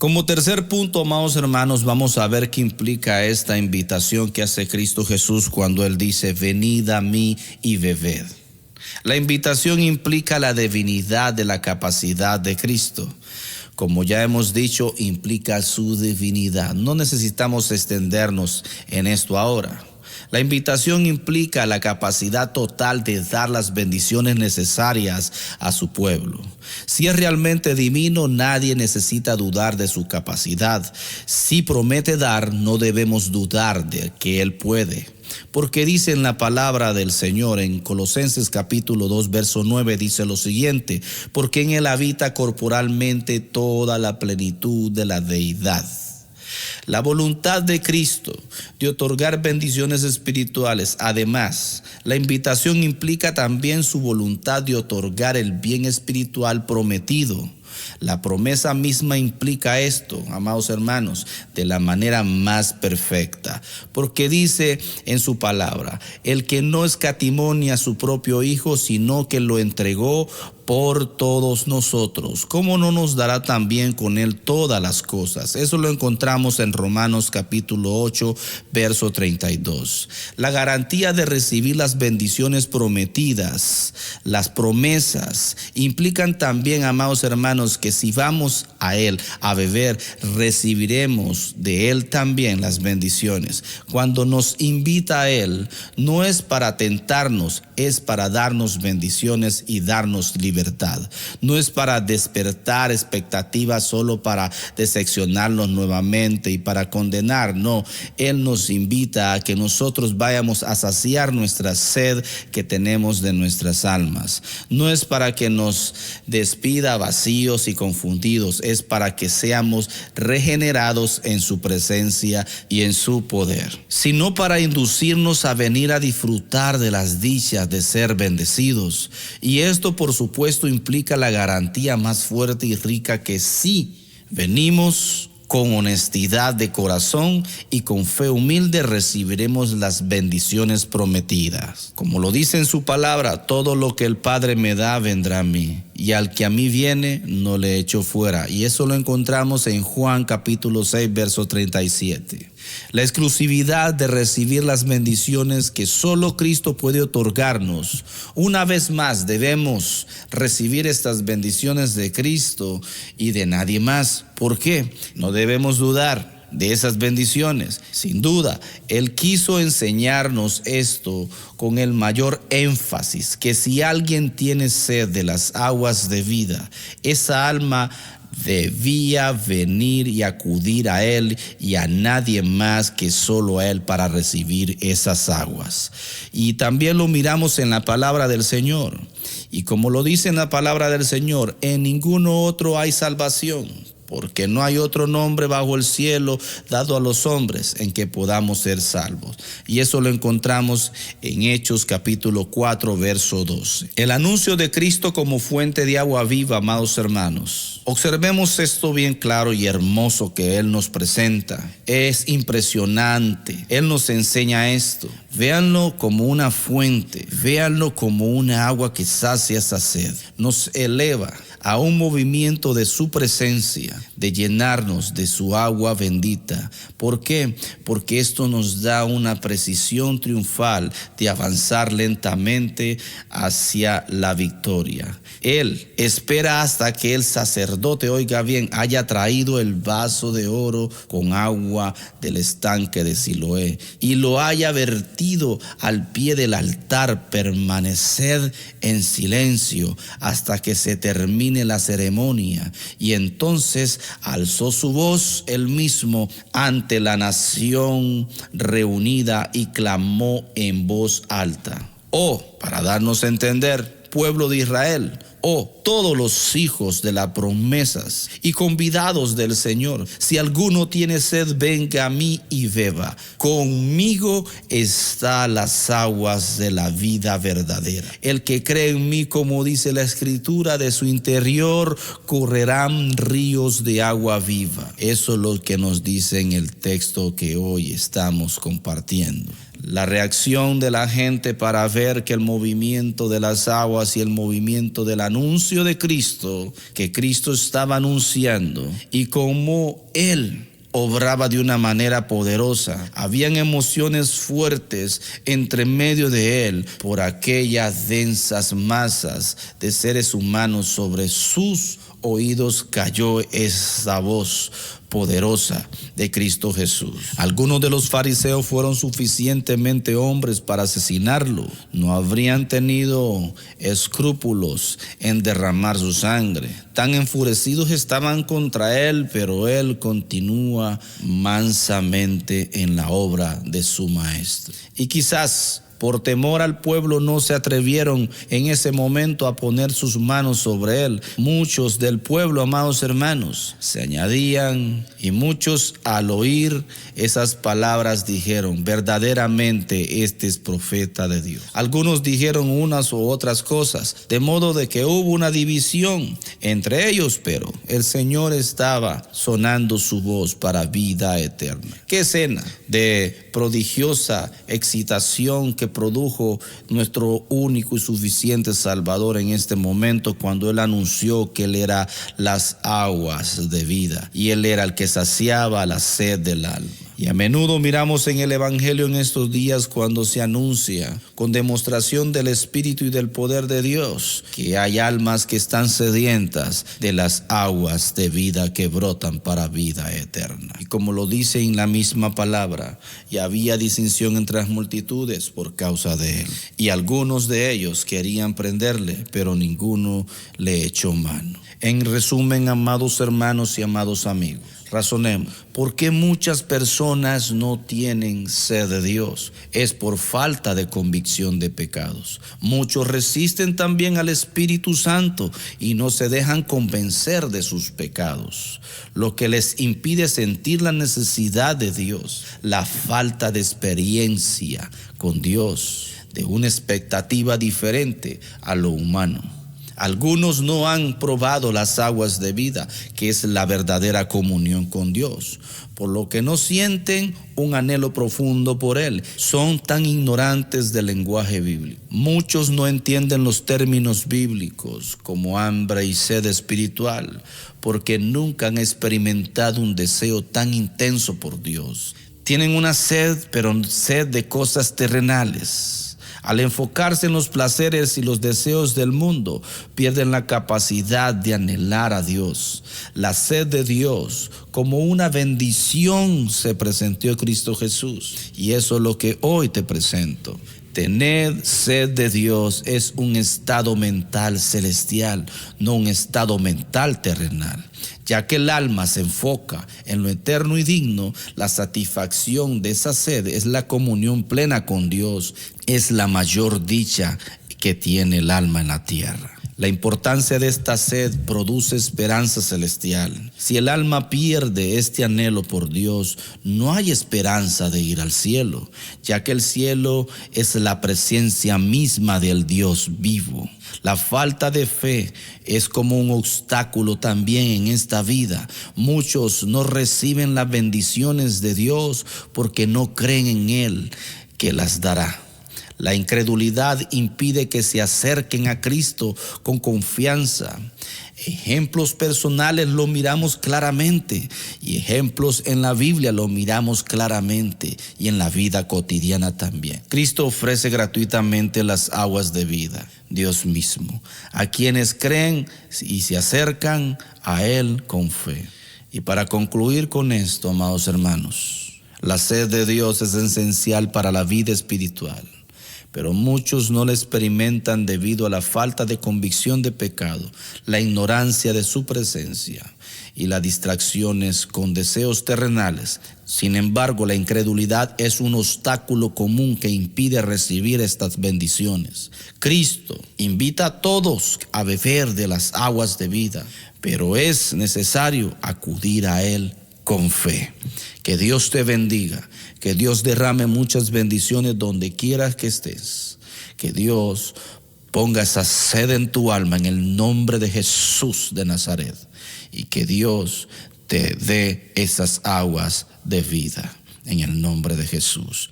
Como tercer punto, amados hermanos, vamos a ver qué implica esta invitación que hace Cristo Jesús cuando Él dice, venid a mí y bebed. La invitación implica la divinidad de la capacidad de Cristo. Como ya hemos dicho, implica su divinidad. No necesitamos extendernos en esto ahora. La invitación implica la capacidad total de dar las bendiciones necesarias a su pueblo. Si es realmente divino, nadie necesita dudar de su capacidad. Si promete dar, no debemos dudar de que Él puede. Porque dice en la palabra del Señor en Colosenses capítulo 2 verso 9, dice lo siguiente: porque en Él habita corporalmente toda la plenitud de la deidad. La voluntad de Cristo de otorgar bendiciones espirituales. Además, la invitación implica también su voluntad de otorgar el bien espiritual prometido. La promesa misma implica esto, amados hermanos, de la manera más perfecta, porque dice en su palabra, el que no escatimó ni a su propio Hijo, sino que lo entregó por todos nosotros, ¿cómo no nos dará también con Él todas las cosas? Eso lo encontramos en Romanos capítulo 8, verso 32. La garantía de recibir las bendiciones prometidas, las promesas, implican también, amados hermanos, que si vamos a Él a beber, recibiremos de Él también las bendiciones. Cuando nos invita a Él, no es para tentarnos, es para darnos bendiciones y darnos libertad. No es para despertar expectativas solo para decepcionarnos nuevamente y para condenar. No, Él nos invita a que nosotros vayamos a saciar nuestra sed que tenemos de nuestras almas. No es para que nos despida vacíos y confundidos, es para que seamos regenerados en su presencia y en su poder, sino para inducirnos a venir a disfrutar de las dichas de ser bendecidos. Y esto, por supuesto, implica la garantía más fuerte y rica que sí venimos con honestidad de corazón y con fe humilde, recibiremos las bendiciones prometidas. Como lo dice en su palabra, todo lo que el Padre me da vendrá a mí, y al que a mí viene no le echo fuera. Y eso lo encontramos en Juan capítulo 6, verso 37. La exclusividad de recibir las bendiciones que solo Cristo puede otorgarnos. Una vez más, debemos recibir estas bendiciones de Cristo y de nadie más. ¿Por qué? No debemos dudar de esas bendiciones. Sin duda, Él quiso enseñarnos esto con el mayor énfasis, que si alguien tiene sed de las aguas de vida, esa alma debía venir y acudir a Él y a nadie más que solo a Él para recibir esas aguas. Y también lo miramos en la palabra del Señor. Y como lo dice en la palabra del Señor, en ninguno otro hay salvación, porque no hay otro nombre bajo el cielo dado a los hombres en que podamos ser salvos. Y eso lo encontramos en Hechos capítulo 4, verso 12. El anuncio de Cristo como fuente de agua viva, amados hermanos. Observemos esto bien claro y hermoso que Él nos presenta. Es impresionante. Él nos enseña esto. Véanlo como una fuente. Véanlo como una agua que sacia esa sed. Nos eleva a un movimiento de su presencia, de llenarnos de su agua bendita. ¿Por qué? Porque esto nos da una precisión triunfal de avanzar lentamente hacia la victoria. Él espera hasta que el sacerdote, oiga bien, haya traído el vaso de oro con agua del estanque de Siloé y lo haya vertido al pie del altar. Permaneced en silencio hasta que se termine la ceremonia. Y entonces alzó su voz él mismo ante la nación reunida y clamó en voz alta: oh, para darnos a entender, pueblo de Israel, oh, todos los hijos de las promesas y convidados del Señor, si alguno tiene sed, venga a mí y beba. Conmigo están las aguas de la vida verdadera. El que cree en mí, como dice la Escritura, de su interior correrán ríos de agua viva. Eso es lo que nos dice en el texto que hoy estamos compartiendo. La reacción de la gente para ver que el movimiento de las aguas y el movimiento del anuncio de Cristo, que Cristo estaba anunciando, y cómo Él obraba de una manera poderosa. Habían emociones fuertes entre medio de él por aquellas densas masas de seres humanos. Sobre sus oídos cayó esa voz poderosa de Cristo Jesús. Algunos de los fariseos fueron suficientemente hombres para asesinarlo. No habrían tenido escrúpulos en derramar su sangre. Tan enfurecidos estaban contra él, pero él continúa mansamente en la obra de su maestro. Y quizás por temor al pueblo no se atrevieron en ese momento a poner sus manos sobre él. Muchos del pueblo, amados hermanos, se añadían, y muchos al oír esas palabras dijeron: verdaderamente este es profeta de Dios. Algunos dijeron unas u otras cosas, de modo de que hubo una división entre ellos, pero el Señor estaba sonando su voz para vida eterna. ¿Qué escena de prodigiosa excitación que produjo nuestro único y suficiente Salvador en este momento, cuando Él anunció que Él era las aguas de vida y Él era el que saciaba la sed del alma. Y a menudo miramos en el Evangelio en estos días, cuando se anuncia con demostración del Espíritu y del poder de Dios, que hay almas que están sedientas de las aguas de vida que brotan para vida eterna. Y como lo dice en la misma palabra, y había distinción entre las multitudes por causa de él. Y algunos de ellos querían prenderle, pero ninguno le echó mano. En resumen, amados hermanos y amados amigos, razonemos. ¿Por qué muchas personas no tienen sed de Dios? Es por falta de convicción de pecados. Muchos resisten también al Espíritu Santo y no se dejan convencer de sus pecados, lo que les impide sentir la necesidad de Dios, la falta de experiencia con Dios, de una expectativa diferente a lo humano. Algunos no han probado las aguas de vida, que es la verdadera comunión con Dios, por lo que no sienten un anhelo profundo por Él. Son tan ignorantes del lenguaje bíblico. Muchos no entienden los términos bíblicos como hambre y sed espiritual, porque nunca han experimentado un deseo tan intenso por Dios. Tienen una sed, pero sed de cosas terrenales. Al enfocarse en los placeres y los deseos del mundo, pierden la capacidad de anhelar a Dios. La sed de Dios como una bendición se presentó a Cristo Jesús, y eso es lo que hoy te presento. Tener sed de Dios es un estado mental celestial, no un estado mental terrenal. Ya que el alma se enfoca en lo eterno y digno, la satisfacción de esa sed es la comunión plena con Dios, es la mayor dicha que tiene el alma en la tierra. La importancia de esta sed produce esperanza celestial. Si el alma pierde este anhelo por Dios, no hay esperanza de ir al cielo, ya que el cielo es la presencia misma del Dios vivo. La falta de fe es como un obstáculo también en esta vida. Muchos no reciben las bendiciones de Dios porque no creen en Él, que las dará. La incredulidad impide que se acerquen a Cristo con confianza. Ejemplos personales lo miramos claramente, y ejemplos en la Biblia lo miramos claramente, y en la vida cotidiana también. Cristo ofrece gratuitamente las aguas de vida, Dios mismo, a quienes creen y se acercan a Él con fe. Y para concluir con esto, amados hermanos, la sed de Dios es esencial para la vida espiritual. Pero muchos no la experimentan debido a la falta de convicción de pecado, la ignorancia de su presencia y las distracciones con deseos terrenales. Sin embargo, la incredulidad es un obstáculo común que impide recibir estas bendiciones. Cristo invita a todos a beber de las aguas de vida, pero es necesario acudir a Él con fe. Que Dios te bendiga, que Dios derrame muchas bendiciones donde quieras que estés, que Dios ponga esa sed en tu alma en el nombre de Jesús de Nazaret, y que Dios te dé esas aguas de vida en el nombre de Jesús.